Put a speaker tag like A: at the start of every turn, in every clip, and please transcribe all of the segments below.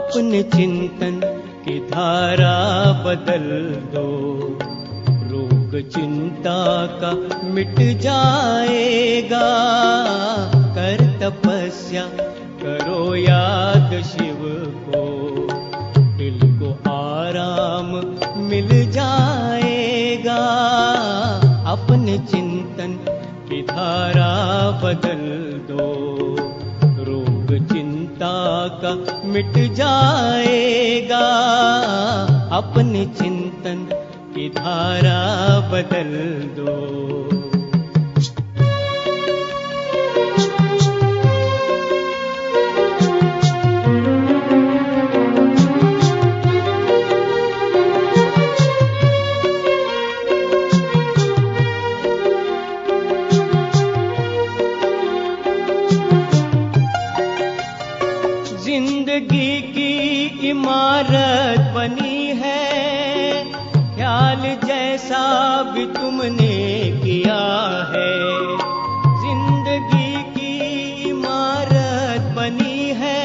A: अपने चिंतन की धारा बदल दो। रोग चिंता का मिट जाएगा, कर तपस्या करो याद शिव को, दिल को आराम मिल जाएगा। अपने चिंतन की धारा बदल दो, रोग चिंता का मिट जाएगा। अपने चिंतन की धारा बदल दो। जिंदगी की इमारत बनी है, ख्याल जैसा भी तुमने किया है। जिंदगी की इमारत बनी है,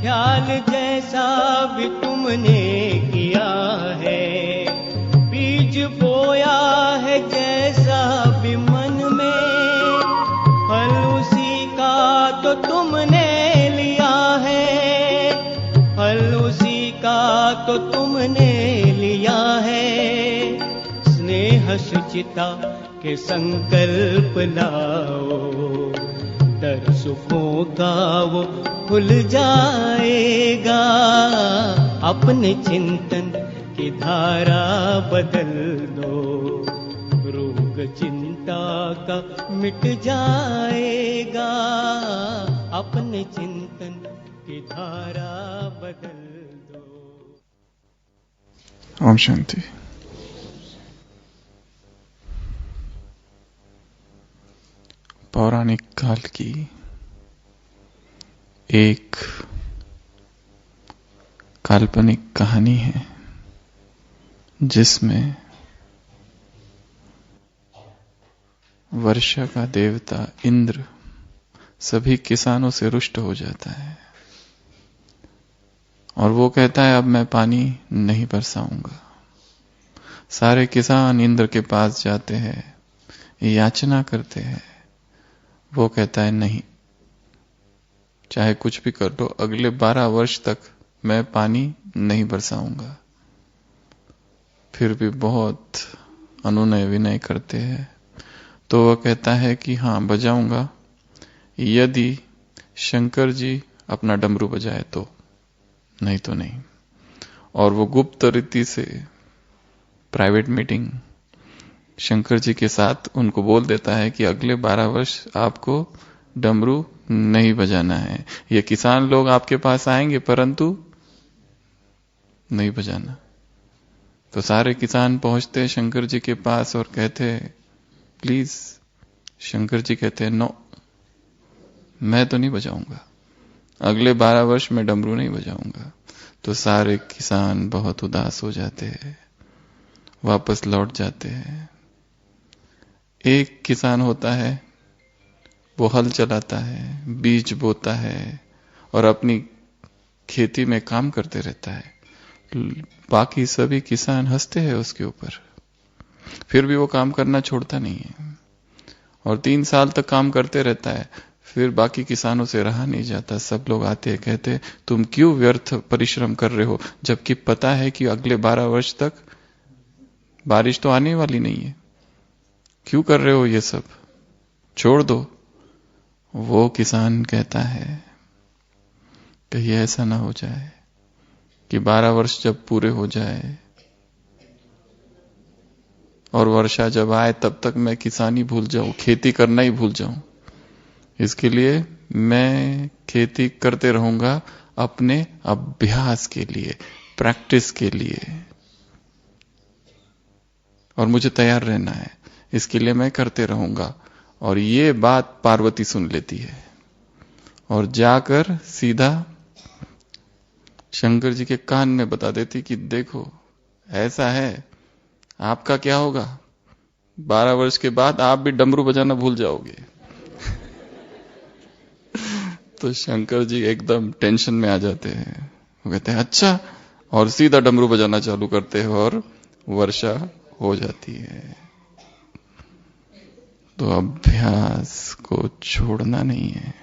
A: ख्याल जैसा भी तुमने किया है। बीज बोया है जैसा भी मन में, फल उसी का तो तुमने लिया है। फल उसी का तो तुमने लिया है। स्नेह शुचिता के संकल्प लाओ, दर सुखों का वो खुल जाएगा। अपने चिंतन की धारा बदल दो, रोग चिंता का मिट जाएगा। अपने चिंतन की धारा बदल दो।
B: ओम शांति। पौराणिक काल की एक काल्पनिक कहानी है, जिसमें वर्षा का देवता इंद्र सभी किसानों से रुष्ट हो जाता है और वो कहता है अब मैं पानी नहीं बरसाऊंगा। सारे किसान इंद्र के पास जाते हैं, याचना करते हैं। वो कहता है नहीं, चाहे कुछ भी कर लो, अगले 12 वर्ष तक मैं पानी नहीं बरसाऊंगा। फिर भी बहुत अनुनय विनय करते हैं तो वह कहता है कि हाँ बजाऊंगा, यदि शंकर जी अपना डमरू बजाए तो, नहीं तो नहीं। और वो गुप्त रीति से प्राइवेट मीटिंग शंकर जी के साथ उनको बोल देता है कि अगले 12 वर्ष आपको डमरू नहीं बजाना है। ये किसान लोग आपके पास आएंगे परंतु नहीं बजाना। तो सारे किसान पहुंचते हैं शंकर जी के पास और कहते हैं प्लीज। शंकर जी कहते हैं नो, मैं तो नहीं बजाऊंगा, अगले 12 वर्ष में डमरू नहीं बजाऊंगा। तो सारे किसान बहुत उदास हो जाते हैं, वापस लौट जाते हैं। एक किसान होता है, वो हल चलाता है, बीज बोता है और अपनी खेती में काम करते रहता है। बाकी सभी किसान हंसते हैं उसके ऊपर, फिर भी वो काम करना छोड़ता नहीं है और 3 साल तक काम करते रहता है। फिर बाकी किसानों से रहा नहीं जाता, सब लोग आते हैं, कहते तुम क्यों व्यर्थ परिश्रम कर रहे हो, जबकि पता है कि अगले 12 वर्ष तक बारिश तो आने वाली नहीं है, क्यों कर रहे हो ये सब, छोड़ दो। वो किसान कहता है कहीं ऐसा ना हो जाए कि 12 वर्ष जब पूरे हो जाए और वर्षा जब आए तब तक मैं किसानी भूल जाऊं, खेती करना ही भूल जाऊं। इसके लिए मैं खेती करते रहूंगा अपने अभ्यास के लिए, प्रैक्टिस के लिए, और मुझे तैयार रहना है, इसके लिए मैं करते रहूंगा। और ये बात पार्वती सुन लेती है और जाकर सीधा शंकर जी के कान में बता देती कि देखो ऐसा है, आपका क्या होगा, 12 वर्ष के बाद आप भी डमरू बजाना भूल जाओगे। तो शंकर जी एकदम टेंशन में आ जाते हैं। वो कहते हैं अच्छा, और सीधा डमरू बजाना चालू करते हैं और वर्षा हो जाती है। तो अभ्यास को छोड़ना नहीं है।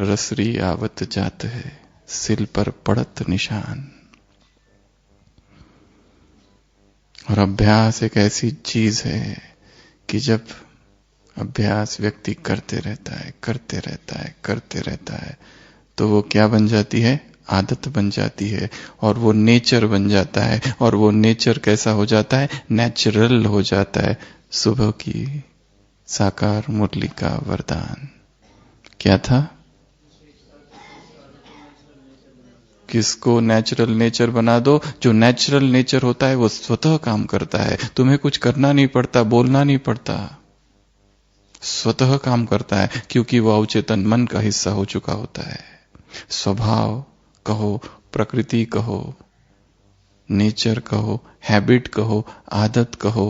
B: रसरी आवत जात है, सिल पर पड़त निशान। और अभ्यास एक ऐसी चीज है कि जब अभ्यास व्यक्ति करते रहता है, करते रहता है, करते रहता है, तो वो क्या बन जाती है? आदत बन जाती है, और वो नेचर बन जाता है। और वो नेचर कैसा हो जाता है? नेचुरल हो जाता है। सुबह की साकार मुरली का वरदान क्या था? किसको नेचुरल नेचर बना दो? जो नेचुरल नेचर होता है वो स्वतः काम करता है। तुम्हें कुछ करना नहीं पड़ता, बोलना नहीं पड़ता, स्वतः काम करता है, क्योंकि वो अवचेतन मन का हिस्सा हो चुका होता है। स्वभाव कहो, प्रकृति कहो, नेचर कहो, हैबिट कहो, आदत कहो,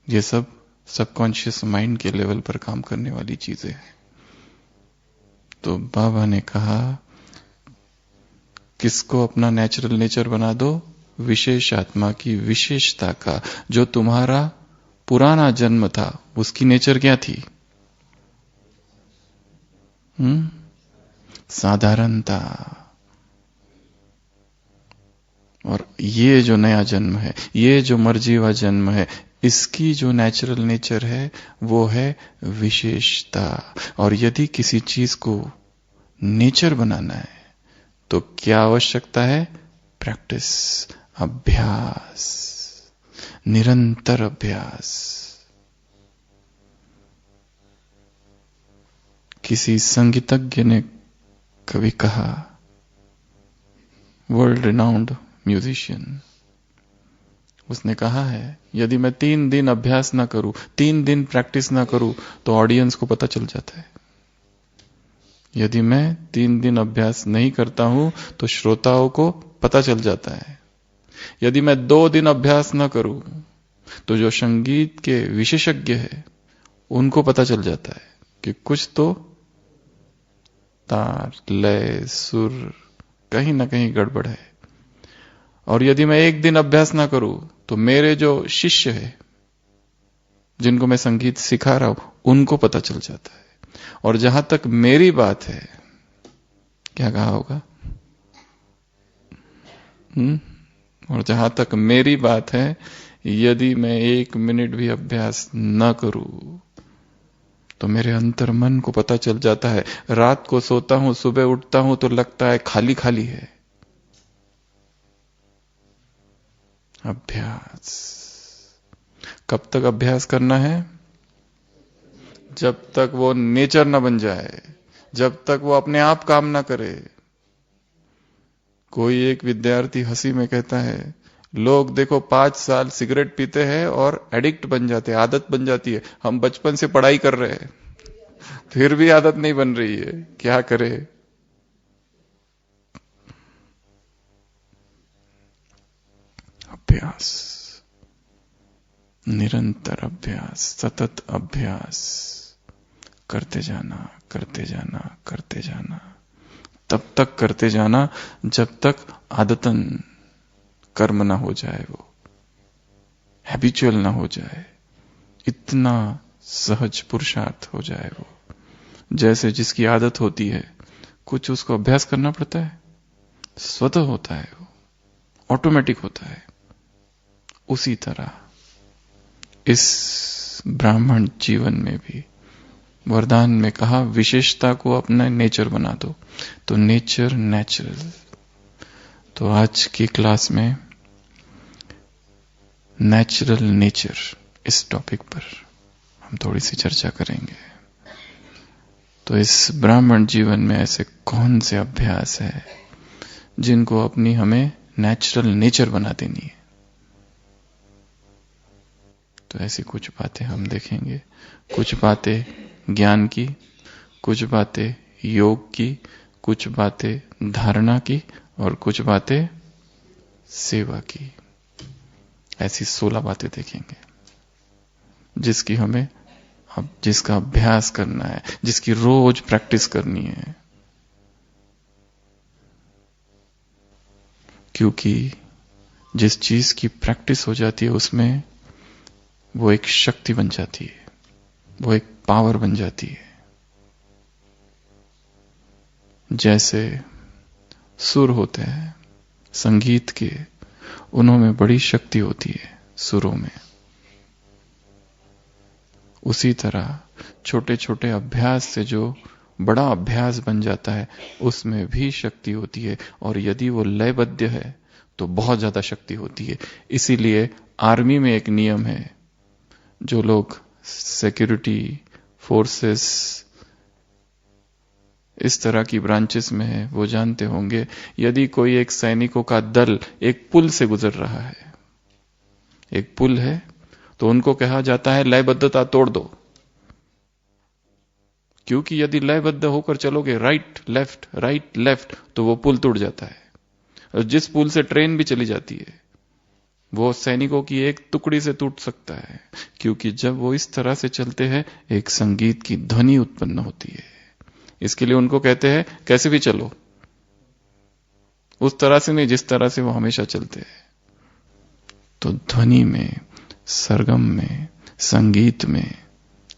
B: ये सब सबकॉन्शियस माइंड के लेवल पर काम करने वाली चीजें हैं। तो बाबा ने कहा किसको अपना नेचुरल नेचर बना दो? विशेष आत्मा की विशेषता का। जो तुम्हारा पुराना जन्म था उसकी नेचर क्या थी? साधारणता। और ये जो नया जन्म है, ये जो मर्जी हुआ जन्म है, इसकी जो नेचुरल नेचर है वो है विशेषता। और यदि किसी चीज को नेचर बनाना है तो क्या आवश्यकता है? प्रैक्टिस, अभ्यास, निरंतर अभ्यास। किसी संगीतज्ञ ने कभी कहा, वर्ल्ड रिनाउंड म्यूजिशियन, उसने कहा है यदि मैं 3 दिन अभ्यास ना करूं, 3 दिन प्रैक्टिस ना करूं, तो ऑडियंस को पता चल जाता है। यदि मैं 3 दिन अभ्यास नहीं करता हूं तो श्रोताओं को पता चल जाता है। यदि मैं 2 दिन अभ्यास ना करूं तो जो संगीत के विशेषज्ञ हैं उनको पता चल जाता है कि कुछ तो तार, लय, सुर कहीं ना कहीं गड़बड़ है। और यदि मैं 1 दिन अभ्यास ना करूं तो मेरे जो शिष्य है, जिनको मैं संगीत सिखा रहा हूं, उनको पता चल जाता है। और जहां तक मेरी बात है, क्या कहा होगा? और जहां तक मेरी बात है, यदि मैं 1 मिनट भी अभ्यास न करूं तो मेरे अंतर मन को पता चल जाता है। रात को सोता हूं, सुबह उठता हूं तो लगता है खाली खाली है। अभ्यास। कब तक अभ्यास करना है? जब तक वो नेचर ना बन जाए, जब तक वो अपने आप काम ना करे। कोई एक विद्यार्थी हंसी में कहता है, लोग देखो 5 साल सिगरेट पीते हैं और एडिक्ट बन जाते हैं, आदत बन जाती है। हम बचपन से पढ़ाई कर रहे हैं, फिर भी आदत नहीं बन रही है, क्या करे? अभ्यास, निरंतर अभ्यास, सतत अभ्यास करते जाना, करते जाना, करते जाना। तब तक करते जाना जब तक आदतन कर्म ना हो जाए, वो हैबिचुअल ना हो जाए, इतना सहज पुरुषार्थ हो जाए वो। जैसे जिसकी आदत होती है, कुछ उसको अभ्यास करना पड़ता है, स्वतः होता है, वो ऑटोमेटिक होता है। उसी तरह इस ब्राह्मण जीवन में भी वरदान में कहा विशेषता को अपना नेचर बना दो। तो नेचर, नेचुरल। तो आज की क्लास में नेचुरल नेचर इस टॉपिक पर हम थोड़ी सी चर्चा करेंगे। तो इस ब्राह्मण जीवन में ऐसे कौन से अभ्यास है जिनको अपनी हमें नेचुरल नेचर बना देनी है? तो ऐसी कुछ बातें हम देखेंगे। कुछ बातें ज्ञान की, कुछ बातें योग की, कुछ बातें धारणा की, और कुछ बातें सेवा की। ऐसी 16 बातें देखेंगे जिसकी हमें अब जिसका अभ्यास करना है, जिसकी रोज प्रैक्टिस करनी है, क्योंकि जिस चीज की प्रैक्टिस हो जाती है उसमें वो एक शक्ति बन जाती है, वो एक पावर बन जाती है। जैसे सुर होते हैं संगीत के, उनमें बड़ी शक्ति होती है सुरों में। उसी तरह छोटे छोटे अभ्यास से जो बड़ा अभ्यास बन जाता है उसमें भी शक्ति होती है, और यदि वो लयबद्ध है तो बहुत ज्यादा शक्ति होती है। इसीलिए आर्मी में एक नियम है, जो लोग सिक्योरिटी फोर्सेस इस तरह की ब्रांचेस में है वो जानते होंगे, यदि कोई एक सैनिकों का दल एक पुल से गुजर रहा है, एक पुल है, तो उनको कहा जाता है लयबद्धता तोड़ दो, क्योंकि यदि लयबद्ध होकर चलोगे राइट लेफ्ट तो वो पुल टूट जाता है। और जिस पुल से ट्रेन भी चली जाती है वो सैनिकों की एक टुकड़ी से टूट सकता है, क्योंकि जब वो इस तरह से चलते हैं एक संगीत की ध्वनि उत्पन्न होती है। इसके लिए उनको कहते हैं कैसे भी चलो, उस तरह से नहीं जिस तरह से वो हमेशा चलते हैं। तो ध्वनि में, सरगम में, संगीत में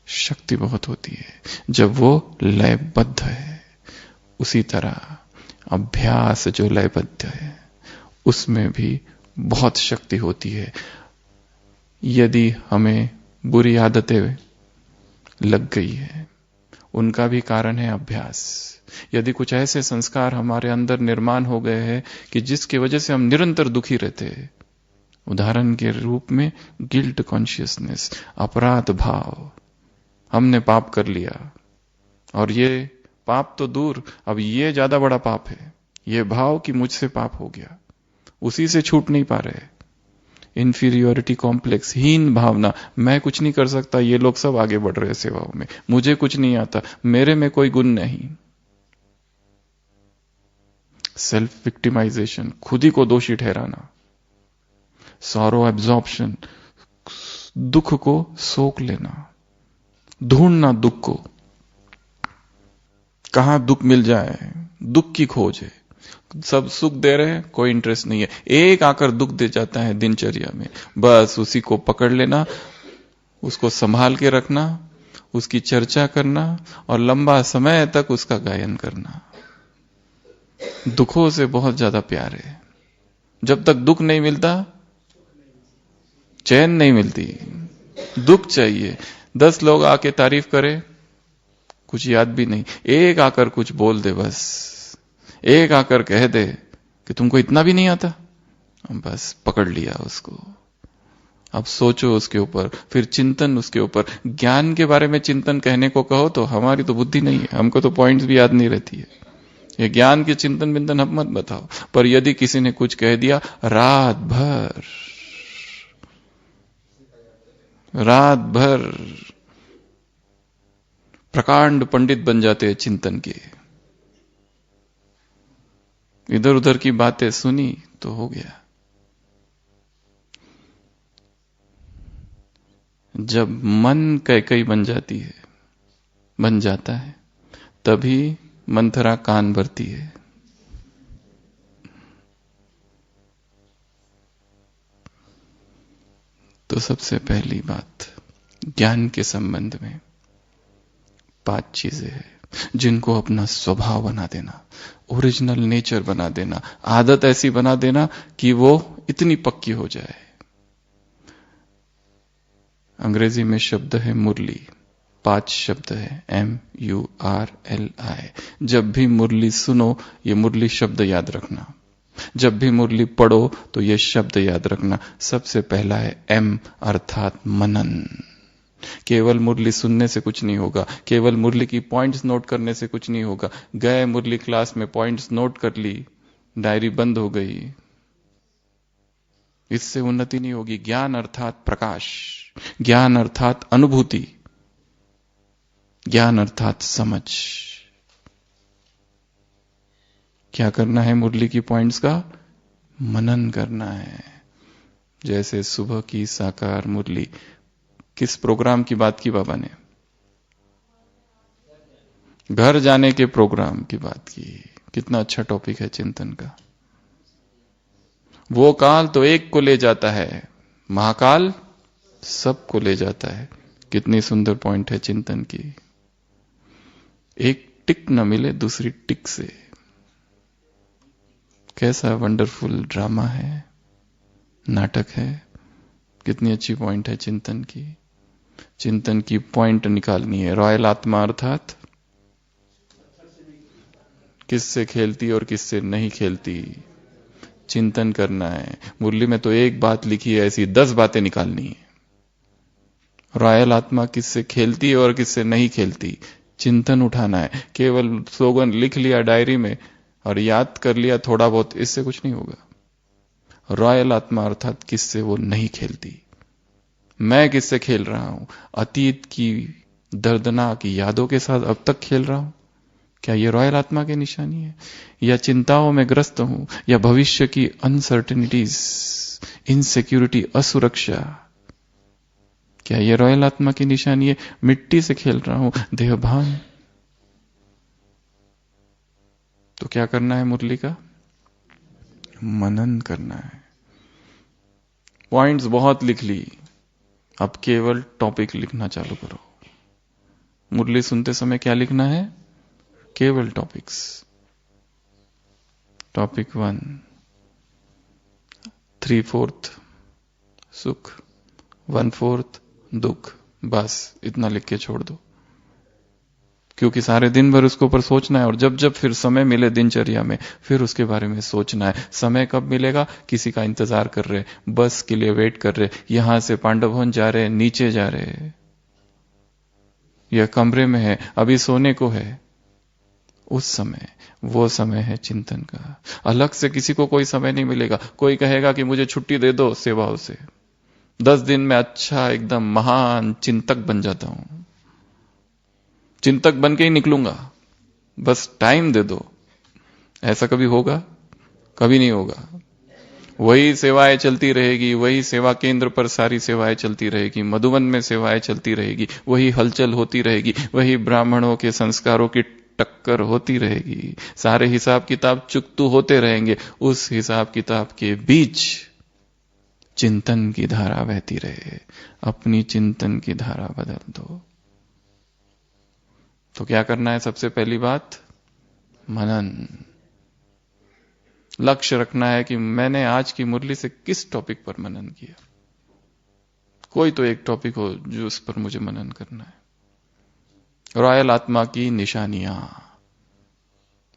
B: शक्ति बहुत होती है जब वो लयबद्ध है। उसी तरह अभ्यास जो लयबद्ध है उसमें भी बहुत शक्ति होती है। यदि हमें बुरी आदतें लग गई है, उनका भी कारण है अभ्यास। यदि कुछ ऐसे संस्कार हमारे अंदर निर्माण हो गए हैं कि जिसकी वजह से हम निरंतर दुखी रहते हैं, उदाहरण के रूप में गिल्ट कॉन्शियसनेस, अपराध भाव, हमने पाप कर लिया, और ये पाप तो दूर, अब ये ज्यादा बड़ा पाप है, ये भाव कि मुझसे पाप हो गया, उसी से छूट नहीं पा रहे। इंफीरियोरिटी कॉम्प्लेक्स, हीन भावना, मैं कुछ नहीं कर सकता, ये लोग सब आगे बढ़ रहे हैं सेवाओं में, मुझे कुछ नहीं आता, मेरे में कोई गुण नहीं। सेल्फ विक्टिमाइजेशन, खुद ही को दोषी ठहराना। सॉरो एब्जॉर्प्शन, दुख को सोख लेना, ढूंढना दुख को, कहां दुख मिल जाए, दुख की खोज है। सब सुख दे रहे हैं, कोई इंटरेस्ट नहीं है, एक आकर दुख दे जाता है दिनचर्या में, बस उसी को पकड़ लेना, उसको संभाल के रखना, उसकी चर्चा करना और लंबा समय तक उसका गायन करना। दुखों से बहुत ज्यादा प्यार है। जब तक दुख नहीं मिलता चैन नहीं मिलती, दुख चाहिए। 10 लोग आके तारीफ करे, कुछ याद भी नहीं, एक आकर कुछ बोल दे, बस एक आकर कह दे कि तुमको इतना भी नहीं आता, बस पकड़ लिया उसको। अब सोचो उसके ऊपर, फिर चिंतन उसके ऊपर। ज्ञान के बारे में चिंतन कहने को कहो तो हमारी तो बुद्धि नहीं है, हमको तो पॉइंट्स भी याद नहीं रहती है। ये ज्ञान के चिंतन बिंतन हम मत बताओ। पर यदि किसी ने कुछ कह दिया, रात भर प्रकांड पंडित बन जाते हैं चिंतन के। इधर उधर की बातें सुनी तो हो गया। जब मन कैकई बन जाता है, तभी मंथरा कान भरती है। तो सबसे पहली बात, ज्ञान के संबंध में 5 चीजें हैं जिनको अपना स्वभाव बना देना, ओरिजिनल नेचर बना देना, आदत ऐसी बना देना कि वो इतनी पक्की हो जाए। अंग्रेजी में शब्द है मुरली, 5 शब्द है, MURLI। जब भी मुरली सुनो, ये मुरली शब्द याद रखना। जब भी मुरली पढ़ो तो ये शब्द याद रखना। सबसे पहला है M अर्थात मनन। केवल मुरली सुनने से कुछ नहीं होगा, केवल मुरली की पॉइंट्स नोट करने से कुछ नहीं होगा। गए मुरली क्लास में, पॉइंट्स नोट कर ली, डायरी बंद हो गई, इससे उन्नति नहीं होगी। ज्ञान अर्थात प्रकाश, ज्ञान अर्थात अनुभूति, ज्ञान अर्थात समझ। क्या करना है? मुरली की पॉइंट्स का मनन करना है। जैसे सुबह की साकार मुरली, किस प्रोग्राम की बात की बाबा ने? घर जाने के प्रोग्राम की बात की। कितना अच्छा टॉपिक है चिंतन का। वो काल तो एक को ले जाता है, महाकाल सबको ले जाता है। कितनी सुंदर पॉइंट है चिंतन की। एक टिक न मिले दूसरी टिक से। कैसा वंडरफुल ड्रामा है, नाटक है। कितनी अच्छी पॉइंट है चिंतन की। चिंतन की पॉइंट निकालनी है। रॉयल आत्मा अर्थात किससे खेलती और किससे नहीं खेलती, चिंतन करना है। मुरली में तो एक बात लिखी है, ऐसी 10 बातें निकालनी है। रॉयल आत्मा किससे खेलती है और किससे नहीं खेलती, चिंतन उठाना है। केवल स्लोगन लिख लिया डायरी में और याद कर लिया थोड़ा बहुत, इससे कुछ नहीं होगा। रॉयल आत्मा अर्थात किससे वो नहीं खेलती। मैं किससे खेल रहा हूं, अतीत की दर्दनाक यादों के साथ अब तक खेल रहा हूं। क्या यह रॉयल आत्मा की निशानी है? या चिंताओं में ग्रस्त हूं, या भविष्य की अनसर्टेनिटीज, इनसिक्योरिटी, असुरक्षा, क्या यह रॉयल आत्मा की निशानी है? मिट्टी से खेल रहा हूं, देहभान। तो क्या करना है मुरली का? मनन करना है। पॉइंट्स बहुत लिख ली, अब केवल टॉपिक लिखना चालू करो। मुरली सुनते समय क्या लिखना है? केवल टॉपिक्स। टॉपिक 1, 3/4 सुख, 1/4 दुख, बस इतना लिख के छोड़ दो। क्योंकि सारे दिन भर उसके ऊपर सोचना है, और जब जब फिर समय मिले दिनचर्या में, फिर उसके बारे में सोचना है। समय कब मिलेगा? किसी का इंतजार कर रहे, बस के लिए वेट कर रहे, यहां से पांडववन जा रहे, नीचे जा रहे, या कमरे में है, अभी सोने को है, उस समय, वो समय है चिंतन का। अलग से किसी को कोई समय नहीं मिलेगा। कोई कहेगा कि मुझे छुट्टी दे दो सेवाओं से, 10 दिन में अच्छा एकदम महान चिंतक बन जाता हूं, चिंतक बन के ही निकलूंगा, बस टाइम दे दो। ऐसा कभी होगा? कभी नहीं होगा। वही सेवाएं चलती रहेगी, वही सेवा केंद्र पर सारी सेवाएं चलती रहेगी, मधुबन में सेवाएं चलती रहेगी, वही हलचल होती रहेगी, वही ब्राह्मणों के संस्कारों की टक्कर होती रहेगी, सारे हिसाब किताब चुकतू होते रहेंगे। उस हिसाब किताब के बीच चिंतन की धारा बहती रहे। अपनी चिंतन की धारा बदल दो। तो क्या करना है? सबसे पहली बात, मनन। लक्ष्य रखना है कि मैंने आज की मुरली से किस टॉपिक पर मनन किया। कोई तो एक टॉपिक हो जो उस पर मुझे मनन करना है। रॉयल आत्मा की निशानियां,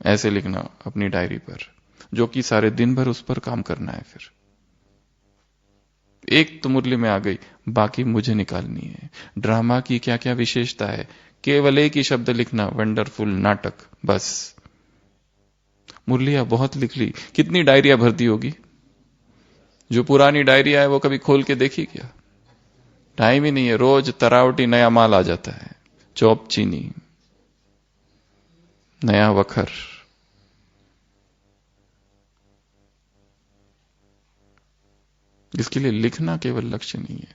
B: ऐसे लिखना अपनी डायरी पर, जो कि सारे दिन भर उस पर काम करना है। फिर एक तो मुरली में आ गई, बाकी मुझे निकालनी है। ड्रामा की क्या क्या विशेषता है, केवल एक ही शब्द लिखना, वंडरफुल नाटक, बस। मुरलियां बहुत लिख ली, कितनी डायरियां भरती होगी। जो पुरानी डायरिया है वो कभी खोल के देखी क्या? टाइम ही नहीं है। रोज तरावटी नया माल आ जाता है, चौप चीनी, नया वखर। इसके लिए लिखना केवल लक्ष्य नहीं है,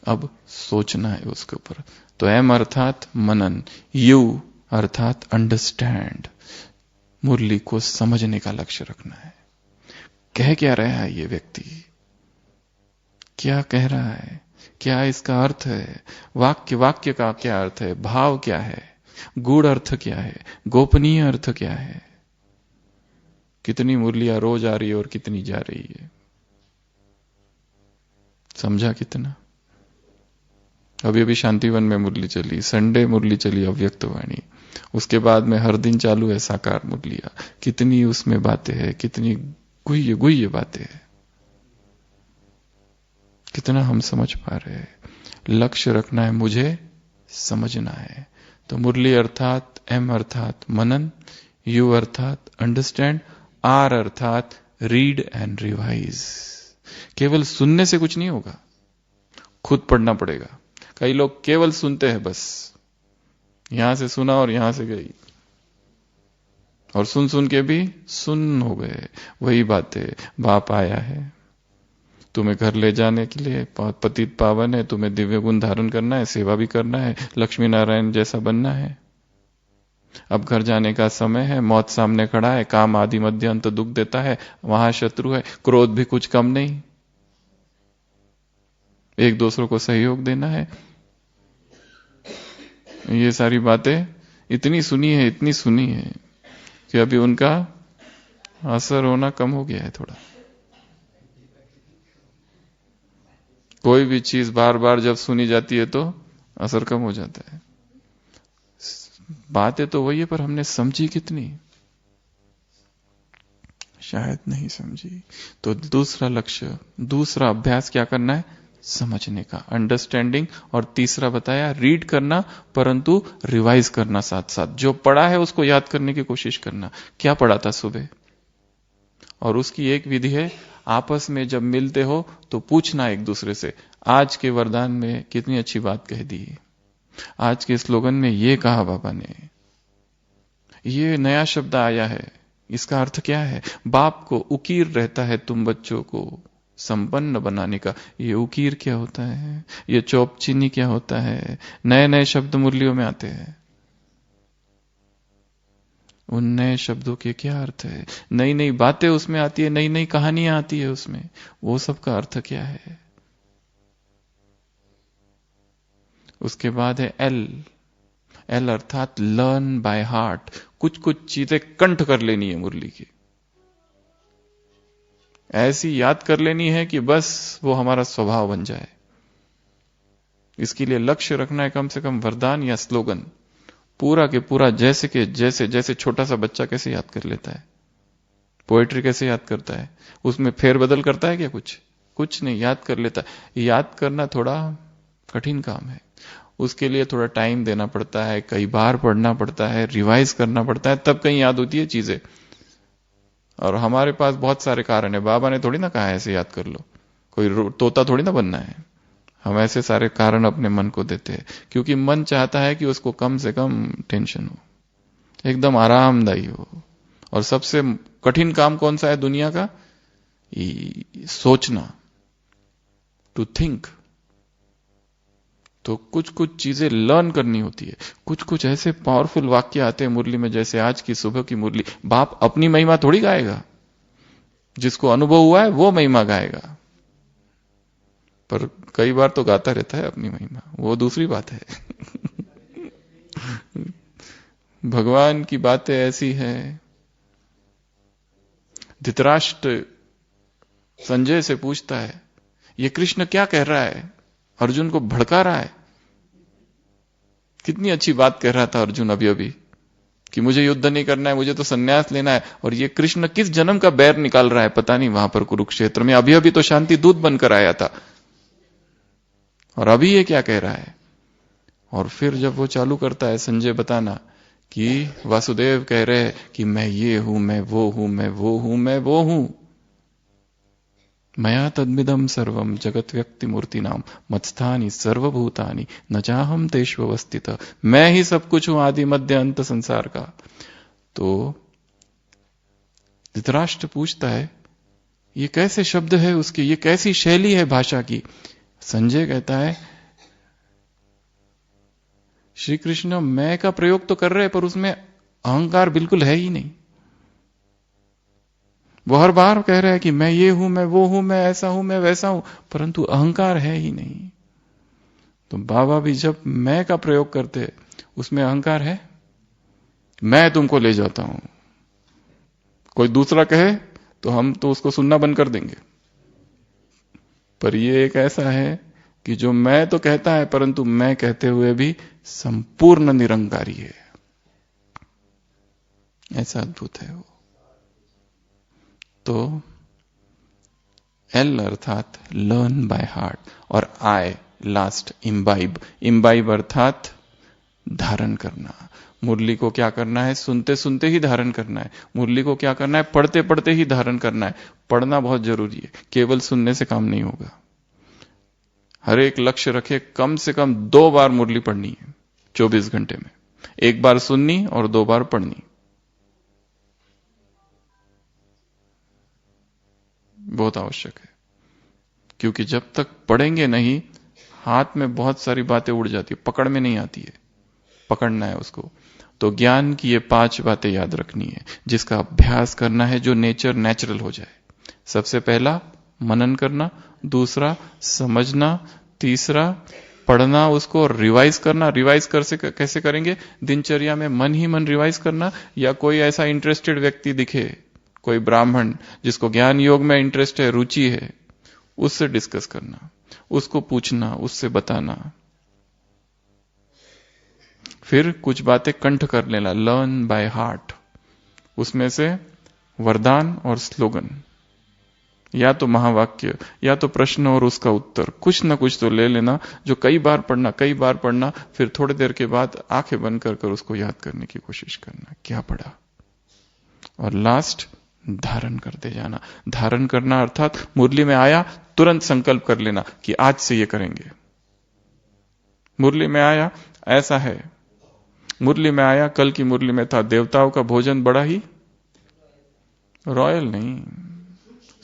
B: अब सोचना है उसके ऊपर। तो एम अर्थात मनन, यू अर्थात अंडरस्टैंड। मुरली को समझने का लक्ष्य रखना है। कह क्या रहा है ये व्यक्ति, क्या कह रहा है, क्या इसका अर्थ है, वाक्य का क्या अर्थ है, भाव क्या है, गूढ़ अर्थ क्या है, गोपनीय अर्थ क्या है। कितनी मुरलियां रोज आ रही है और कितनी जा रही है, समझा कितना? अभी अभी शांतिवन में मुरली चली, संडे मुरली चली अव्यक्तवाणी, उसके बाद में हर दिन चालू है साकार मुरलियां। कितनी उसमें बातें हैं, कितनी गुह्य गुह्य बातें हैं, कितना हम समझ पा रहे हैं। लक्ष्य रखना है, मुझे समझना है। तो मुरली अर्थात एम अर्थात मनन, यू अर्थात अंडरस्टैंड, आर अर्थात रीड एंड रिवाइज। केवल सुनने से कुछ नहीं होगा, खुद पढ़ना पड़ेगा। कई लोग केवल सुनते हैं, बस यहां से सुना और यहां से गई, और सुन सुन के भी सुन हो गए। वही बातें, बाप आया है तुम्हें घर ले जाने के लिए, पतित पावन है, तुम्हें दिव्य गुण धारण करना है, सेवा भी करना है, लक्ष्मी नारायण जैसा बनना है। अब घर जाने का समय है, मौत सामने खड़ा है, काम आदि मध्य अंत दुख देता है, वहां शत्रु है, क्रोध भी कुछ कम नहीं, एक दूसरों को सहयोग देना है। ये सारी बातें इतनी सुनी है, इतनी सुनी है कि अभी उनका असर होना कम हो गया है थोड़ा। कोई भी चीज बार बार जब सुनी जाती है तो असर कम हो जाता है। बातें तो वही है, पर हमने समझी कितनी, शायद नहीं समझी। तो दूसरा लक्ष्य, दूसरा अभ्यास क्या करना है? समझने का, अंडरस्टैंडिंग। और तीसरा बताया रीड करना, परंतु रिवाइज करना, साथ साथ जो पढ़ा है उसको याद करने की कोशिश करना। क्या पढ़ा था सुबह? और उसकी एक विधि है, आपस में जब मिलते हो तो पूछना एक दूसरे से, आज के वरदान में कितनी अच्छी बात कह दी, आज के स्लोगन में ये कहा बाबा ने, ये नया शब्द आया है, इसका अर्थ क्या है? बाप को उकीर रहता है तुम बच्चों को संपन्न बनाने का, ये उकीर क्या होता है, ये चौपचीनी क्या होता है, नए नए शब्द मुरलियों में आते हैं, उन नए शब्दों के क्या अर्थ है, नई नई बातें उसमें आती है, नई नई कहानियां आती है उसमें, वो सब का अर्थ क्या है? उसके बाद है एल अर्थात लर्न बाय हार्ट। कुछ कुछ चीजें कंठ कर लेनी है मुरली की, ऐसी याद कर लेनी है कि बस वो हमारा स्वभाव बन जाए। इसके लिए लक्ष्य रखना है कम से कम वरदान या स्लोगन पूरा के पूरा, जैसे के जैसे, जैसे छोटा सा बच्चा कैसे याद कर लेता है, पोएट्री कैसे याद करता है, उसमें फेरबदल करता है क्या? कुछ नहीं, याद कर लेता है। याद करना थोड़ा कठिन काम है, उसके लिए थोड़ा टाइम देना पड़ता है, कई बार पढ़ना पड़ता है, रिवाइज करना पड़ता है, तब कहीं याद होती है चीजें। और हमारे पास बहुत सारे कारण है, बाबा ने थोड़ी ना कहा है ऐसे याद कर लो, कोई तोता थोड़ी ना बनना है। हम ऐसे सारे कारण अपने मन को देते हैं, क्योंकि मन चाहता है कि उसको कम से कम टेंशन हो, एकदम आरामदायी हो। और सबसे कठिन काम कौन सा है दुनिया का? सोचना, टू थिंक। तो कुछ कुछ चीजें लर्न करनी होती है, कुछ कुछ ऐसे पावरफुल वाक्य आते हैं मुरली में, जैसे आज की सुबह की मुरली। बाप अपनी महिमा थोड़ी गाएगा, जिसको अनुभव हुआ है वो महिमा गाएगा, पर कई बार तो गाता रहता है अपनी महिमा, वो दूसरी बात है। भगवान की बातें ऐसी हैं। धृतराष्ट्र संजय से पूछता है, ये कृष्ण क्या कह रहा है? अर्जुन को भड़का रहा है। कितनी अच्छी बात कह रहा था अर्जुन अभी अभी कि मुझे युद्ध नहीं करना है, मुझे तो संन्यास लेना है, और ये कृष्ण किस जन्म का बैर निकाल रहा है पता नहीं वहां पर कुरुक्षेत्र में। अभी अभी तो शांति दूत बनकर आया था, और अभी ये क्या कह रहा है? और फिर जब वो चालू करता है संजय बताना कि वासुदेव कह रहे हैं कि मैं ये हूं, मैं वो हूं, मैं वो हूं, मैं वो हूं, मया तद्मिदम सर्वम जगत व्यक्ति मूर्ति नाम मत्स्थानी सर्वभूतानि न चाहम तेष्वस्थित। मैं ही सब कुछ हूं, आदि मध्य अंत संसार का। तो धृतराष्ट्र पूछता है ये कैसे शब्द है उसके, ये कैसी शैली है भाषा की? संजय कहता है श्री कृष्ण मैं का प्रयोग तो कर रहे हैं, पर उसमें अहंकार बिल्कुल है ही नहीं। वो हर बार कह रहे हैं कि मैं ये हूं, मैं वो हूं, मैं ऐसा हूं, मैं वैसा हूं, परंतु अहंकार है ही नहीं। तो बाबा भी जब मैं का प्रयोग करते उसमें अहंकार है। मैं तुमको ले जाता हूं, कोई दूसरा कहे तो हम तो उसको सुनना बंद कर देंगे, पर ये एक ऐसा है कि जो मैं तो कहता है, परंतु मैं कहते हुए भी संपूर्ण निरंकारी है। ऐसा अद्भुत है वो। तो एल अर्थात लर्न बाय हार्ट, और आई लास्ट इम्बाइब। इम्बाइब अर्थात धारण करना। मुरली को क्या करना है? सुनते सुनते ही धारण करना है। मुरली को क्या करना है? पढ़ते पढ़ते ही धारण करना है। पढ़ना बहुत जरूरी है, केवल सुनने से काम नहीं होगा। हर एक लक्ष्य रखे, कम से कम 2 बार मुरली पढ़नी है 24 घंटे में, 1 बार सुननी और 2 बार पढ़नी। बहुत आवश्यक है, क्योंकि जब तक पढ़ेंगे नहीं, हाथ में बहुत सारी बातें उड़ जाती है, पकड़ में नहीं आती है। पकड़ना है उसको। तो ज्ञान की ये 5 बातें याद रखनी है, जिसका अभ्यास करना है, जो नेचुरल हो जाए। सबसे पहला मनन करना, दूसरा समझना, तीसरा पढ़ना, उसको रिवाइज करना। रिवाइज कैसे करेंगे? दिनचर्या में मन ही मन रिवाइज करना, या कोई ऐसा इंटरेस्टेड व्यक्ति दिखे, कोई ब्राह्मण जिसको ज्ञान योग में इंटरेस्ट है, रुचि है, उससे डिस्कस करना, उसको पूछना, उससे बताना। फिर कुछ बातें कंठ कर लेना, लर्न बाय हार्ट। उसमें से वरदान और स्लोगन, या तो महावाक्य या तो प्रश्न और उसका उत्तर, कुछ ना कुछ तो ले लेना, जो कई बार पढ़ना, फिर थोड़ी देर के बाद आंखें बंद कर उसको याद करने की कोशिश करना, क्या पढ़ा। और लास्ट, धारण करते जाना। धारण करना अर्थात मुरली में आया तुरंत संकल्प कर लेना कि आज से ये करेंगे। मुरली में आया, ऐसा है, मुरली में आया, कल की मुरली में था, देवताओं का भोजन बड़ा ही रॉयल नहीं,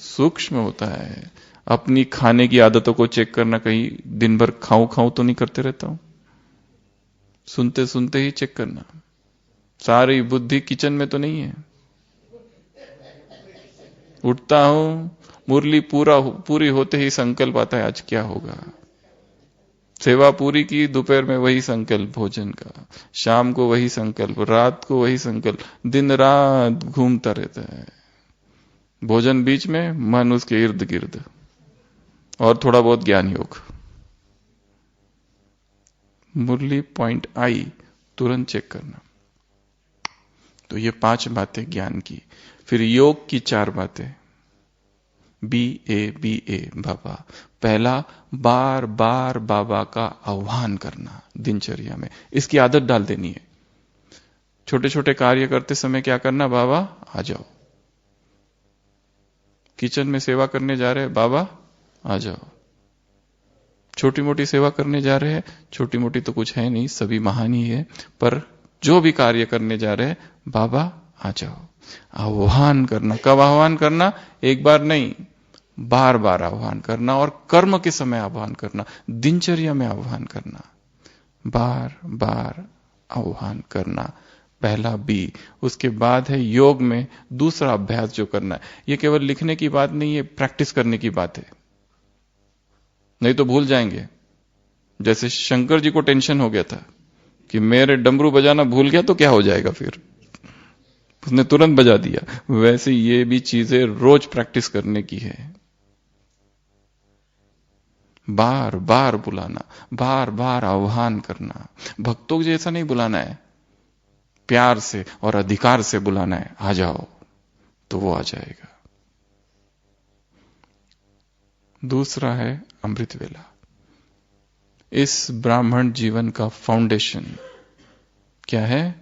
B: सूक्ष्म होता है। अपनी खाने की आदतों को चेक करना, कहीं दिन भर खाऊं तो नहीं करते रहता हूं, सुनते सुनते ही चेक करना, सारी बुद्धि किचन में तो नहीं है। उठता हूं, मुरली पूरी होते ही संकल्प आता है, आज क्या होगा। सेवा पूरी की, दोपहर में वही संकल्प भोजन का, शाम को वही संकल्प, रात को वही संकल्प, दिन रात घूमता रहता है। भोजन बीच में, मन उसके इर्द गिर्द, और थोड़ा बहुत ज्ञान योग। मुरली पॉइंट आई, तुरंत चेक करना। तो ये 5 बातें ज्ञान की। फिर योग की 4 बातें, BA बाबा। पहला, बार बार बाबा का आह्वान करना दिनचर्या में, इसकी आदत डाल देनी है। छोटे छोटे कार्य करते समय क्या करना, बाबा आ जाओ। किचन में सेवा करने जा रहे हैं, बाबा आ जाओ। छोटी मोटी सेवा करने जा रहे हैं, छोटी मोटी तो कुछ है नहीं, सभी महान ही है, पर जो भी कार्य करने जा रहे हैं, बाबा आ जाओ। आह्वान करना। कब आह्वान करना? एक बार नहीं, बार बार आह्वान करना, और कर्म के समय आह्वान करना, दिनचर्या में आह्वान करना, बार बार आह्वान करना। पहला बी। उसके बाद है योग में दूसरा अभ्यास जो करना है। यह केवल लिखने की बात नहीं है, प्रैक्टिस करने की बात है, नहीं तो भूल जाएंगे। जैसे शंकर जी को टेंशन हो गया था कि मेरे डमरू बजाना भूल गया तो क्या हो जाएगा, फिर उसने तुरंत बजा दिया। वैसे ये भी चीजें रोज प्रैक्टिस करने की है। बार बार बुलाना, बार बार आह्वान करना। भक्तों को जैसा नहीं बुलाना है, प्यार से और अधिकार से बुलाना है, आ जाओ, तो वो आ जाएगा। दूसरा है अमृत वेला। इस ब्राह्मण जीवन का फाउंडेशन क्या है?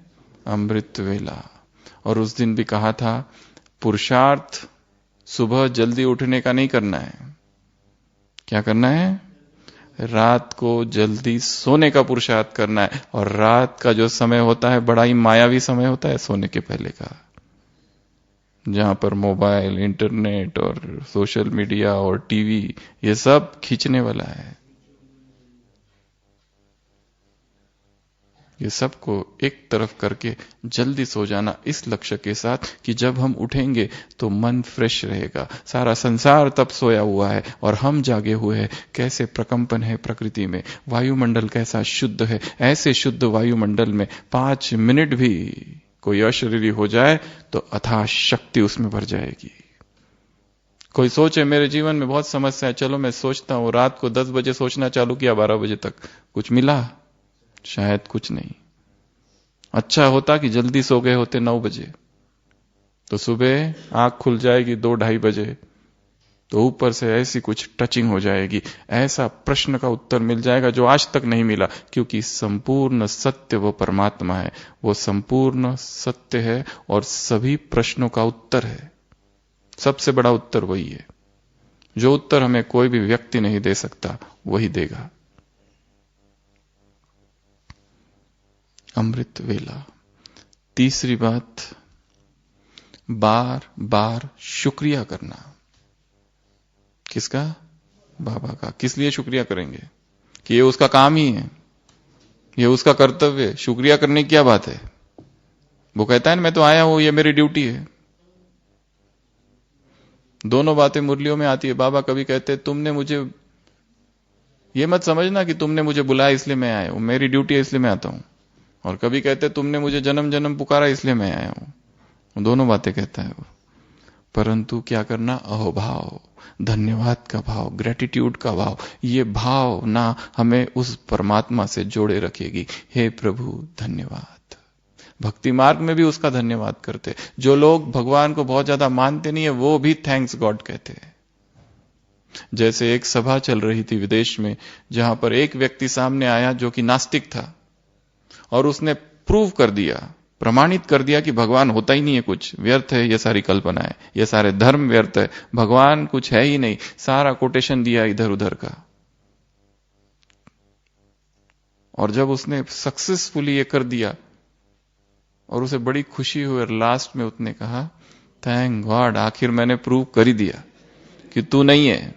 B: अमृत वेला। और उस दिन भी कहा था, पुरुषार्थ सुबह जल्दी उठने का नहीं करना है। क्या करना है? रात को जल्दी सोने का पुरुषार्थ करना है। और रात का जो समय होता है, बड़ा ही मायावी समय होता है सोने के पहले का, जहां पर मोबाइल, इंटरनेट और सोशल मीडिया और टीवी ये सब खींचने वाला है। ये सबको एक तरफ करके जल्दी सो जाना, इस लक्ष्य के साथ कि जब हम उठेंगे तो मन फ्रेश रहेगा। सारा संसार तब सोया हुआ है और हम जागे हुए हैं। कैसे प्रकंपन है प्रकृति में, वायुमंडल कैसा शुद्ध है। ऐसे शुद्ध वायुमंडल में 5 मिनट भी कोई अशरीरी हो जाए तो अथाह शक्ति उसमें भर जाएगी। कोई सोचे मेरे जीवन में बहुत समस्या है, चलो मैं सोचता हूं, रात को 10 बजे सोचना चालू किया, 12 बजे तक कुछ मिला? शायद कुछ नहीं। अच्छा होता कि जल्दी सो गए होते 9 बजे, तो सुबह आंख खुल जाएगी 2-2:30 बजे, तो ऊपर से ऐसी कुछ टचिंग हो जाएगी, ऐसा प्रश्न का उत्तर मिल जाएगा जो आज तक नहीं मिला। क्योंकि संपूर्ण सत्य वो परमात्मा है, वो संपूर्ण सत्य है और सभी प्रश्नों का उत्तर है। सबसे बड़ा उत्तर वही है। जो उत्तर हमें कोई भी व्यक्ति नहीं दे सकता, वही देगा। अमृत वेला। तीसरी बात, बार बार शुक्रिया करना। किसका? बाबा का। किस लिए शुक्रिया करेंगे? कि ये उसका काम ही है। ये उसका कर्तव्य है, शुक्रिया करने की क्या बात है? वो कहता है ना मैं तो आया हूं, ये मेरी ड्यूटी है। दोनों बातें मुरलियों में आती है। बाबा कभी कहते हैं तुमने मुझे, ये मत समझना कि तुमने मुझे बुलाया इसलिए मैं आया हूं, मेरी ड्यूटी है इसलिए मैं आता हूं। और कभी कहते तुमने मुझे जन्म जन्म पुकारा इसलिए मैं आया हूं। दोनों बातें कहता है वो। परंतु क्या करना? अहोभाव, धन्यवाद का भाव, ग्रेटिट्यूड का भाव। ये भावना हमें उस परमात्मा से जोड़े रखेगी। हे प्रभु धन्यवाद। भक्ति मार्ग में भी उसका धन्यवाद करते। जो लोग भगवान को बहुत ज्यादा मानते नहीं है वो भी थैंक्स गॉड कहते हैं। जैसे एक सभा चल रही थी विदेश में, जहां पर एक व्यक्ति सामने आया जो कि नास्तिक था, और उसने प्रूव कर दिया, प्रमाणित कर दिया कि भगवान होता ही नहीं है, कुछ व्यर्थ है, ये सारी कल्पना है, ये सारे धर्म व्यर्थ है, भगवान कुछ है ही नहीं। सारा कोटेशन दिया इधर उधर का। और जब उसने सक्सेसफुली ये कर दिया और उसे बड़ी खुशी हुई, और लास्ट में उसने कहा थैंक गॉड, आखिर मैंने प्रूव कर ही दिया कि तू नहीं है।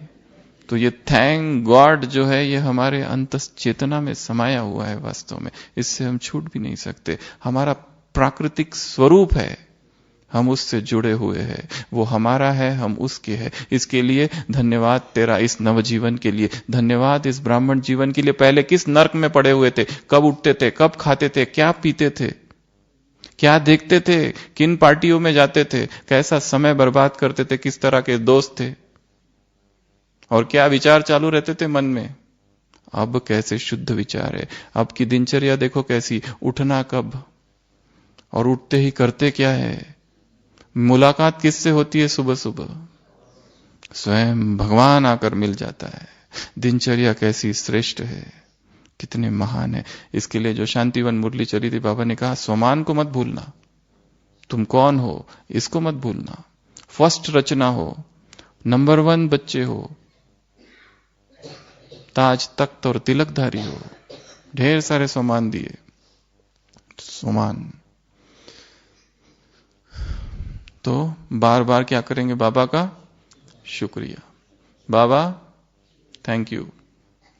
B: तो ये थैंक गॉड जो है ये हमारे अंतस चेतना में समाया हुआ है वास्तव में, इससे हम छूट भी नहीं सकते। हमारा प्राकृतिक स्वरूप है, हम उससे जुड़े हुए हैं, वो हमारा है, हम उसके हैं। इसके लिए धन्यवाद तेरा इस नवजीवन के लिए, धन्यवाद इस ब्राह्मण जीवन के लिए। पहले किस नर्क में पड़े हुए थे, कब उठते थे, कब खाते थे, क्या पीते थे, क्या देखते थे, किन पार्टियों में जाते थे, कैसा समय बर्बाद करते थे, किस तरह के दोस्त थे, और क्या विचार चालू रहते थे मन में। अब कैसे शुद्ध विचार है। अब की दिनचर्या देखो कैसी, उठना कब और उठते ही करते क्या है। मुलाकात किससे होती है? सुबह सुबह स्वयं भगवान आकर मिल जाता है। दिनचर्या कैसी श्रेष्ठ है, कितने महान है। इसके लिए जो शांतिवन मुरली चली थी, बाबा ने कहा स्वमान को मत भूलना, तुम कौन हो इसको मत भूलना। फर्स्ट रचना हो, नंबर 1 बच्चे हो, ताज तख्त और तिलकधारी हो, ढेर सारे सम्मान दिए। सम्मान तो बार बार क्या करेंगे? बाबा का शुक्रिया, बाबा थैंक यू,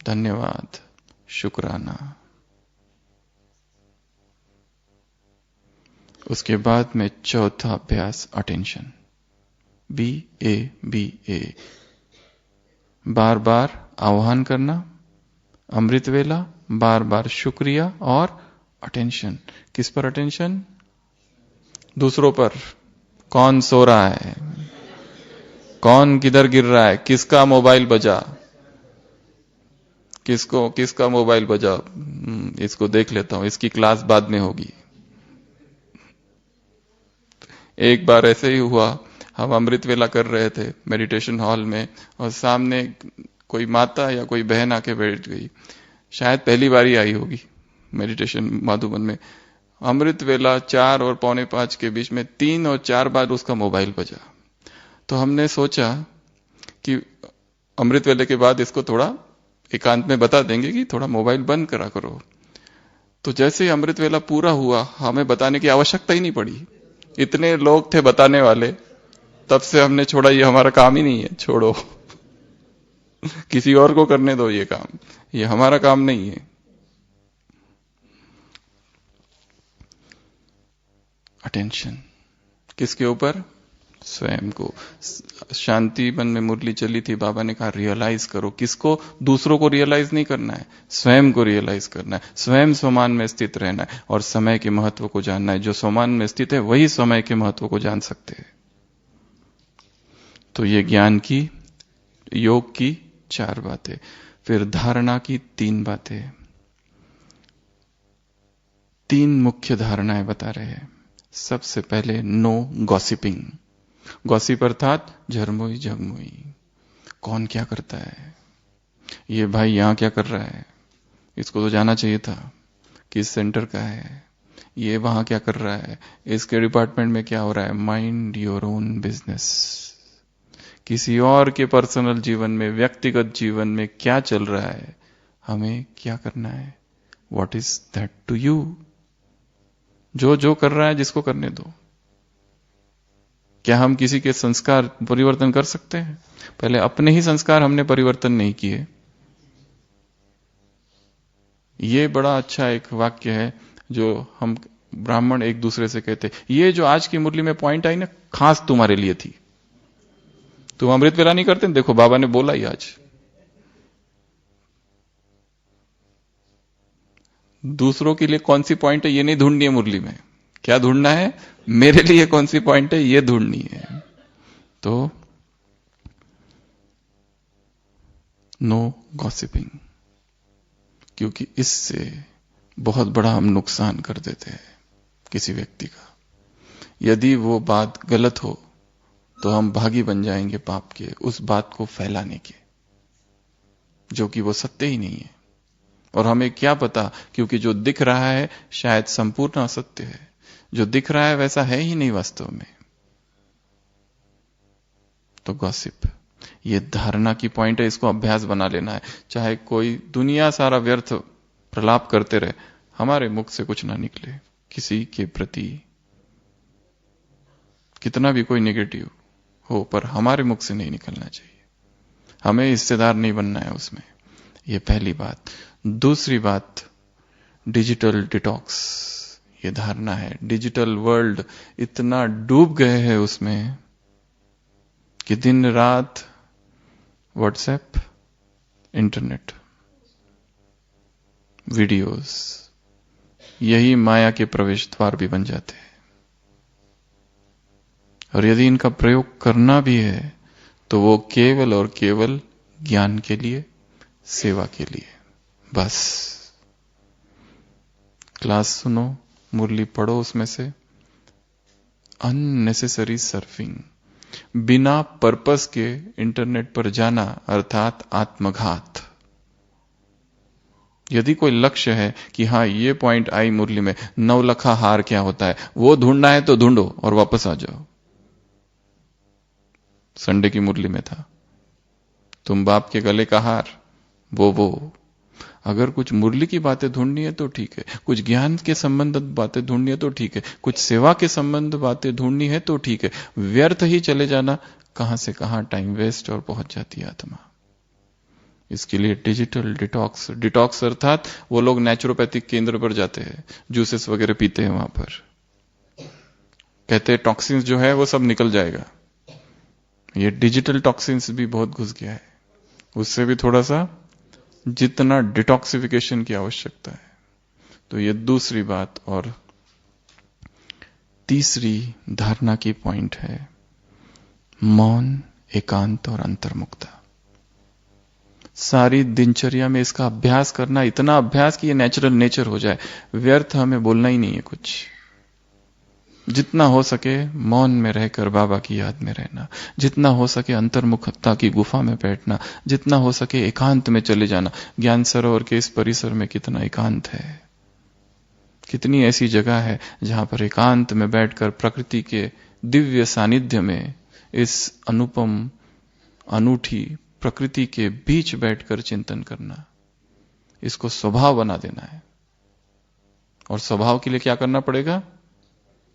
B: धन्यवाद, शुक्राना। उसके बाद में चौथा अभ्यास अटेंशन, BABA, बार बार आह्वान करना, अमृत वेला, बार बार शुक्रिया और अटेंशन। किस पर अटेंशन? दूसरों पर। कौन सो रहा है, कौन किधर गिर रहा है, किसका मोबाइल बजा, किसका मोबाइल बजा, इसको देख लेता हूं, इसकी क्लास बाद में होगी। एक बार ऐसे ही हुआ, हम अमृत वेला कर रहे थे मेडिटेशन हॉल में, और सामने कोई माता या कोई बहन आके बैठ गई, शायद पहली बार ही आई होगी मेडिटेशन माधुबन में। अमृत वेला 4 और 4:45 के बीच में 3 और 4 बार उसका मोबाइल बजा। तो हमने सोचा कि अमृत वेले के बाद इसको थोड़ा एकांत में बता देंगे कि थोड़ा मोबाइल बंद करा करो। तो जैसे ही अमृत वेला पूरा हुआ, हमें बताने की आवश्यकता ही नहीं पड़ी, इतने लोग थे बताने वाले। तब से हमने छोड़ा, ये हमारा काम ही नहीं है, छोड़ो किसी और को करने दो ये काम, ये हमारा काम नहीं है। अटेंशन किसके ऊपर? स्वयं को। शांति मन में मुरली चली थी, बाबा ने कहा रियलाइज करो। किसको? दूसरों को रियलाइज नहीं करना है, स्वयं को रियलाइज करना है। स्वयं स्वमान में स्थित रहना है और समय के महत्व को जानना है। जो स्वमान में स्थित है वही समय के महत्व को जान सकते हैं। तो ये ज्ञान की, योग की 4 बातें, फिर धारणा की 3 बातें। 3 मुख्य धारणाएं बता रहे हैं। सबसे पहले नो गॉसिपिंग। गॉसिप अर्थात झरमोई झगमोई, कौन क्या करता है, ये भाई यहां क्या कर रहा है, इसको तो जाना चाहिए था, किस सेंटर का है, ये वहां क्या कर रहा है, इसके डिपार्टमेंट में क्या हो रहा है। Mind your own business. किसी और के पर्सनल जीवन में, व्यक्तिगत जीवन में क्या चल रहा है, हमें क्या करना है, what is that to you. जो जो कर रहा है जिसको करने दो। क्या हम किसी के संस्कार परिवर्तन कर सकते हैं? पहले अपने ही संस्कार हमने परिवर्तन नहीं किए, ये बड़ा अच्छा एक वाक्य है जो हम ब्राह्मण एक दूसरे से कहते, ये जो आज की मुरली में पॉइंट आई ना, खास तुम्हारे लिए थी। तुम अमृत वेला नहीं करते, देखो बाबा ने बोला ही आज। दूसरों के लिए कौन सी पॉइंट है ये नहीं ढूंढनी है मुरली में, क्या ढूंढना है, मेरे लिए कौन सी पॉइंट है ये ढूंढनी है। तो नो गॉसिपिंग, क्योंकि इससे बहुत बड़ा हम नुकसान कर देते हैं किसी व्यक्ति का। यदि वो बात गलत हो तो हम भागी बन जाएंगे पाप के, उस बात को फैलाने के, जो कि वो सत्य ही नहीं है। और हमें क्या पता, क्योंकि जो दिख रहा है शायद संपूर्ण असत्य है, जो दिख रहा है वैसा है ही नहीं वास्तव में। तो गॉसिप ये धारणा की पॉइंट है, इसको अभ्यास बना लेना है। चाहे कोई दुनिया सारा व्यर्थ प्रलाप करते रहे, हमारे मुख से कुछ ना निकले किसी के प्रति, कितना भी कोई नेगेटिव हो, पर हमारे मुख से नहीं निकलना चाहिए। हमें हिस्सेदार नहीं बनना है उसमें। ये पहली बात। दूसरी बात, डिजिटल डिटॉक्स, ये धारणा है। डिजिटल वर्ल्ड इतना डूब गए हैं उसमें कि दिन रात व्हाट्सएप, इंटरनेट, वीडियोस, यही माया के प्रवेश द्वार भी बन जाते हैं। और यदि इनका प्रयोग करना भी है तो वो केवल और केवल ज्ञान के लिए, सेवा के लिए, बस। क्लास सुनो, मुरली पढ़ो, उसमें से अननेसेसरी सर्फिंग, बिना पर्पस के इंटरनेट पर जाना, अर्थात आत्मघात। यदि कोई लक्ष्य है कि हां ये पॉइंट आई मुरली में, नवलखा हार क्या होता है, वो ढूंढना है तो ढूंढो और वापस आ जाओ। संडे की मुरली में था, तुम बाप के गले का हार, वो। अगर कुछ मुरली की बातें ढूंढनी है तो ठीक है, कुछ ज्ञान के संबंधित बातें ढूंढनी है तो ठीक है, कुछ सेवा के संबंध बातें ढूंढनी है तो ठीक है। व्यर्थ ही चले जाना, कहां से कहां टाइम वेस्ट और पहुंच जाती है आत्मा। इसके लिए डिजिटल डिटॉक्स, डिटॉक्स अर्थात वो लोग नेचुरोपैथिक केंद्र पर जाते हैं, जूसेस वगैरह पीते हैं, वहां पर कहते हैं टॉक्सिन्स जो है वो सब निकल जाएगा। ये डिजिटल टॉक्सिन्स भी बहुत घुस गया है, उससे भी थोड़ा सा जितना डिटॉक्सिफिकेशन की आवश्यकता है। तो ये दूसरी बात। और तीसरी धारणा की पॉइंट है मौन, एकांत और अंतर्मुक्ता। सारी दिनचर्या में इसका अभ्यास करना, इतना अभ्यास कि ये नेचुरल नेचर हो जाए। व्यर्थ हमें बोलना ही नहीं है कुछ। जितना हो सके मौन में रहकर बाबा की याद में रहना, जितना हो सके अंतर्मुखता की गुफा में बैठना, जितना हो सके एकांत में चले जाना। ज्ञान सरोवर के इस परिसर में कितना एकांत है, कितनी ऐसी जगह है जहां पर एकांत में बैठकर प्रकृति के दिव्य सानिध्य में, इस अनुपम अनूठी प्रकृति के बीच बैठकर चिंतन करना। इसको स्वभाव बना देना है। और स्वभाव के लिए क्या करना पड़ेगा?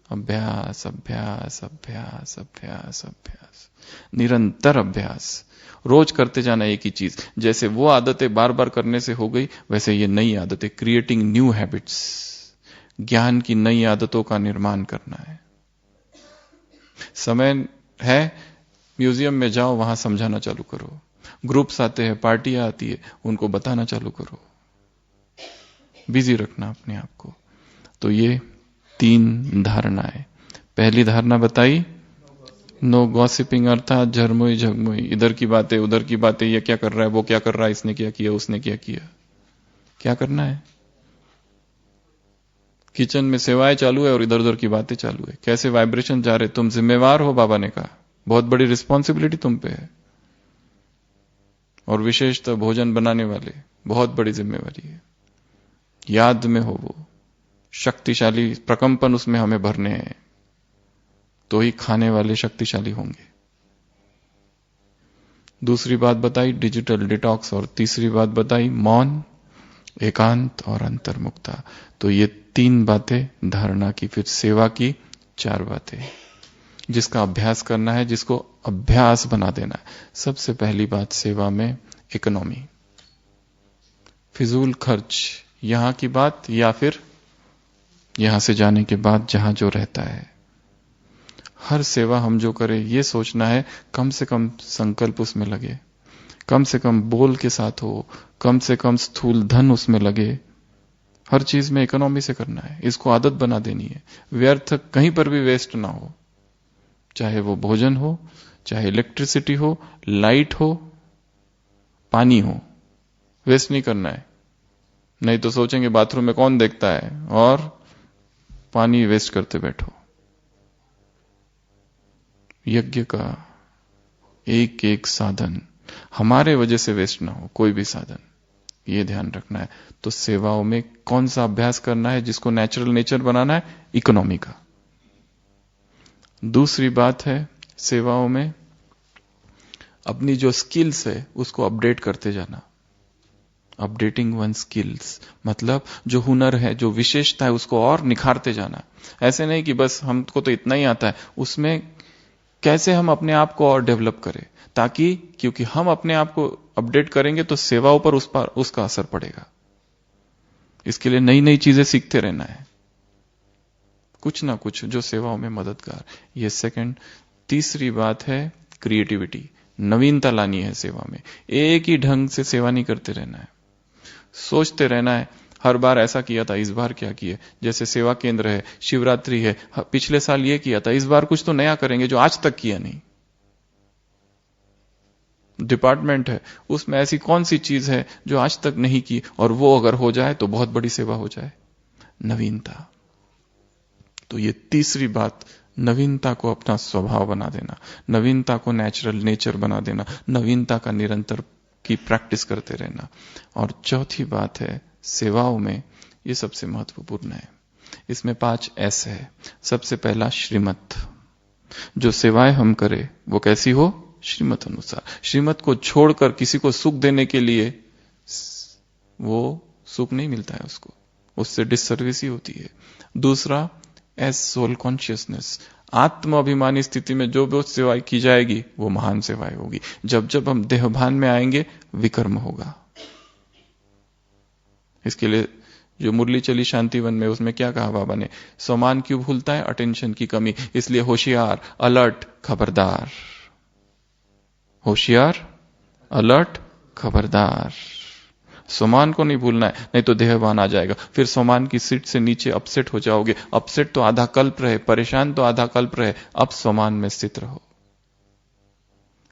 B: अभ्यास, अभ्यास, अभ्यास, अभ्यास, अभ्यास, निरंतर अभ्यास। रोज करते जाना एक ही चीज। जैसे वो आदतें बार बार करने से हो गई, वैसे ये नई आदतें, क्रिएटिंग न्यू हैबिट्स, ज्ञान की नई आदतों का निर्माण करना है। समय है, म्यूजियम में जाओ, वहां समझाना चालू करो। ग्रुप्स आते हैं, पार्टियां आती है, उनको बताना चालू करो। बिजी रखना अपने आप को। तो ये 3 धारणाएं। पहली धारणा बताई, नो गॉसिपिंग, अर्थात झरमुई झगमुई, इधर की बातें उधर की बातें, ये क्या कर रहा है, वो क्या कर रहा है, इसने क्या किया, उसने क्या किया। क्या करना है? किचन में सेवाएं चालू है और इधर उधर की बातें चालू है। कैसे वाइब्रेशन जा रहे, तुम जिम्मेवार हो, बाबा ने कहा, बहुत बड़ी रिस्पॉन्सिबिलिटी तुम पे है। और विशेषतः भोजन बनाने वाले, बहुत बड़ी जिम्मेवारी है। याद में हो, वो शक्तिशाली प्रकंपन उसमें हमें भरने हैं, तो ही खाने वाले शक्तिशाली होंगे। दूसरी बात बताई डिजिटल डिटॉक्स, और तीसरी बात बताई मौन, एकांत और अंतर्मुक्ता। तो ये 3 बातें धारणा की। फिर सेवा की 4 बातें, जिसका अभ्यास करना है, जिसको अभ्यास बना देना है। सबसे पहली बात, सेवा में इकोनॉमी, फिजूल खर्च यहां की बात या फिर यहां से जाने के बाद जहां जो रहता है। हर सेवा हम जो करें ये सोचना है कम से कम संकल्प उसमें लगे, कम से कम बोल के साथ हो, कम से कम स्थूल धन उसमें लगे। हर चीज में इकोनॉमी से करना है, इसको आदत बना देनी है। व्यर्थ कहीं पर भी वेस्ट ना हो, चाहे वो भोजन हो, चाहे इलेक्ट्रिसिटी हो, लाइट हो, पानी हो, वेस्ट नहीं करना है। नहीं तो सोचेंगे बाथरूम में कौन देखता है और पानी वेस्ट करते बैठो। यज्ञ का एक एक साधन हमारे वजह से वेस्ट ना हो, कोई भी साधन, ये ध्यान रखना है। तो सेवाओं में कौन सा अभ्यास करना है जिसको नेचुरल नेचर बनाना है? इकोनॉमी का। दूसरी बात है सेवाओं में अपनी जो स्किल्स है उसको अपडेट करते जाना। अपडेटिंग वन स्किल्स मतलब जो हुनर है, जो विशेषता है, उसको और निखारते जाना। ऐसे नहीं कि बस हमको तो इतना ही आता है, उसमें कैसे हम अपने आप को और डेवलप करें, ताकि क्योंकि हम अपने आप को अपडेट करेंगे तो सेवाओं पर उसका असर पड़ेगा। इसके लिए नई नई चीजें सीखते रहना है, कुछ ना कुछ जो सेवाओं में मददगार। ये सेकंड। तीसरी बात है क्रिएटिविटी, नवीनता लानी है सेवा में। एक ही ढंग से सेवा नहीं करते रहना है, सोचते रहना है हर बार ऐसा किया था, इस बार क्या किया। जैसे सेवा केंद्र है, शिवरात्रि है, पिछले साल ये किया था, इस बार कुछ तो नया करेंगे जो आज तक किया नहीं। डिपार्टमेंट है, उसमें ऐसी कौन सी चीज है जो आज तक नहीं की, और वो अगर हो जाए तो बहुत बड़ी सेवा हो जाए। नवीनता। तो ये तीसरी बात, नवीनता को अपना स्वभाव बना देना, नवीनता को नेचुरल नेचर बना देना, नवीनता का निरंतर की प्रैक्टिस करते रहना। और चौथी बात है सेवाओं में, ये सबसे महत्वपूर्ण है, इसमें 5 S है। सबसे पहला श्रीमत। जो सेवाएं हम करें वो कैसी हो? श्रीमत अनुसार। श्रीमत को छोड़कर किसी को सुख देने के लिए वो सुख नहीं मिलता है, उसको उससे डिससर्विस ही होती है। दूसरा एस सोल कॉन्शियसनेस। आत्म अभिमानी स्थिति में जो भी सेवा की जाएगी वो महान सेवाएं होगी। जब जब हम देहभान में आएंगे विकर्म होगा। इसके लिए जो मुरली चली शांतिवन में, उसमें क्या कहा बाबा ने? सम्मान क्यों भूलता है? अटेंशन की कमी। इसलिए होशियार, अलर्ट, खबरदार। होशियार, अलर्ट, खबरदार। सम्मान को नहीं भूलना है, नहीं तो देहभान आ जाएगा। फिर सम्मान की सीट से नीचे अपसेट हो जाओगे। अपसेट तो आधा कल्प रहे, परेशान तो आधा कल्प रहे, अब सम्मान में स्थित रहो।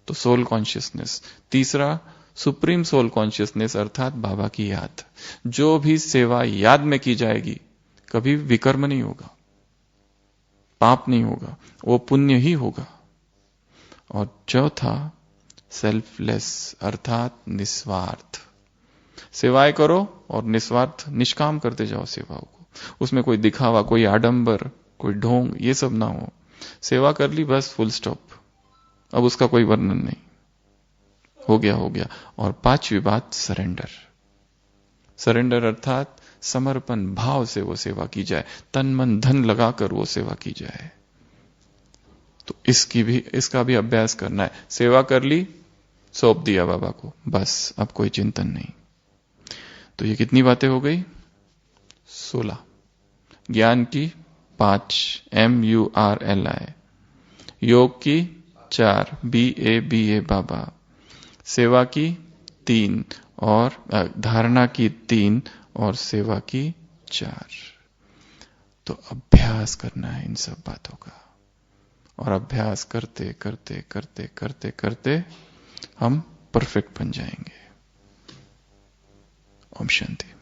B: तो सोल कॉन्शियसनेस। तीसरा सुप्रीम सोल कॉन्शियसनेस, अर्थात बाबा की याद। जो भी सेवा याद में की जाएगी कभी विकर्म नहीं होगा, पाप नहीं होगा, वो पुण्य ही होगा। और चौथा सेल्फलेस, अर्थात निस्वार्थ। सेवाएं करो और निस्वार्थ निष्काम करते जाओ सेवाओं को। उसमें कोई दिखावा, कोई आडंबर, कोई ढोंग, ये सब ना हो। सेवा कर ली बस, फुल स्टॉप, अब उसका कोई वर्णन नहीं, हो गया हो गया। और 5वीं बात सरेंडर। सरेंडर अर्थात समर्पण भाव से वो सेवा की जाए, तन मन धन लगाकर वो सेवा की जाए। तो इसका भी अभ्यास करना है। सेवा कर ली, सौंप दिया बाबा को, बस अब कोई चिंतन नहीं। तो ये कितनी बातें हो गई? 16। ज्ञान की 5 MURLI, योग की 4 BABA बाबा, सेवा की 3 और धारणा की 3 और सेवा की 4। तो अभ्यास करना है इन सब बातों का, और अभ्यास करते करते करते करते करते हम परफेक्ट बन जाएंगे। ओम शांति।